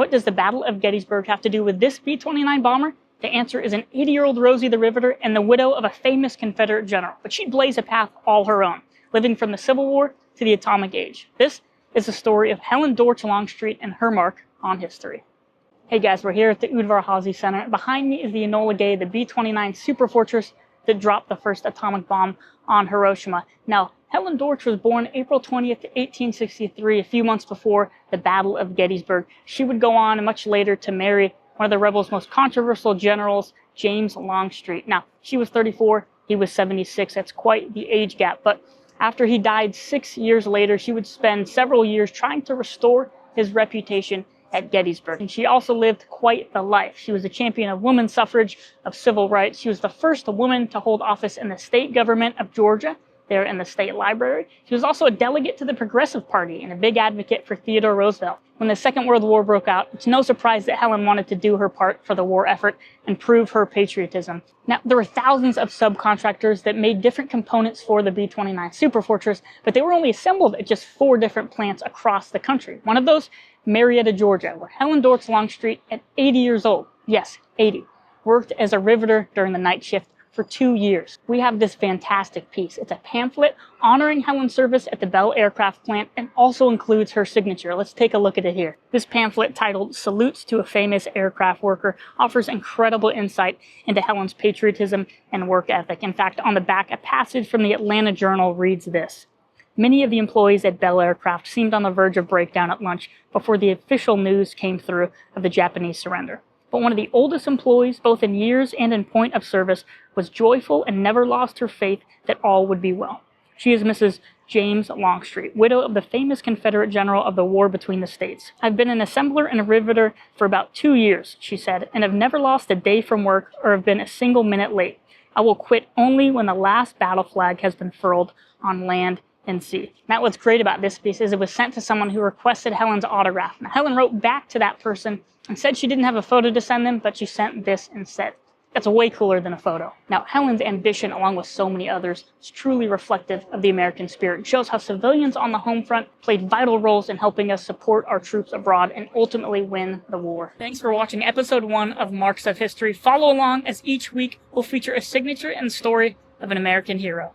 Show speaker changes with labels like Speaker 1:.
Speaker 1: What does the Battle of Gettysburg have to do with this B-29 bomber? The answer is an 80-year-old Rosie the Riveter and the widow of a famous Confederate general, but she'd blaze a path all her own, living from the Civil War to the atomic age. This is the story of Helen Dortch Longstreet and her mark on history. Hey guys, we're here at the Udvar Hazy Center. Behind me is the Enola Gay, the B-29 superfortress that dropped the first atomic bomb on Hiroshima. Now, Helen Dortch was born April 20th, 1863, a few months before the Battle of Gettysburg. She would go on much later to marry one of the rebels' most controversial generals, James Longstreet. Now, she was 34, he was 76. That's quite the age gap. But after he died 6 years later, she would spend several years trying to restore his reputation at Gettysburg. And she also lived quite the life. She was a champion of women's suffrage, of civil rights. She was the first woman to hold office in the state government of Georgia, there in the state library. She was also a delegate to the Progressive Party and a big advocate for Theodore Roosevelt. When the Second World War broke out, it's no surprise that Helen wanted to do her part for the war effort and prove her patriotism. Now, there were thousands of subcontractors that made different components for the B-29 superfortress, but they were only assembled at just 4 different plants across the country. One of those, Marietta, Georgia, where Helen Dortch Longstreet, at 80 years old, yes, 80, worked as a riveter during the night shift for 2 years. We have this fantastic piece. It's a pamphlet honoring Helen's service at the Bell Aircraft Plant and also includes her signature. Let's take a look at it here. This pamphlet, titled Salutes to a Famous Aircraft Worker, offers incredible insight into Helen's patriotism and work ethic. In fact, on the back, a passage from the Atlanta Journal reads this: "Many of the employees at Bell Aircraft seemed on the verge of breakdown at lunch before the official news came through of the Japanese surrender. But one of the oldest employees, both in years and in point of service, was joyful and never lost her faith that all would be well. She is Mrs. James Longstreet, widow of the famous Confederate general of the war between the states. I've been an assembler and a riveter for about 2 years," she said, "and have never lost a day from work or have been a single minute late. I will quit only when the last battle flag has been furled on land and sea." Now, what's great about this piece is it was sent to someone who requested Helen's autograph. Now, Helen wrote back to that person and said she didn't have a photo to send them, but she sent this instead. That's way cooler than a photo. Now, Helen's ambition, along with so many others, is truly reflective of the American spirit. It shows how civilians on the home front played vital roles in helping us support our troops abroad and ultimately win the war. Thanks for watching episode 1 of Marks of History. Follow along as each week will feature a signature and story of an American hero.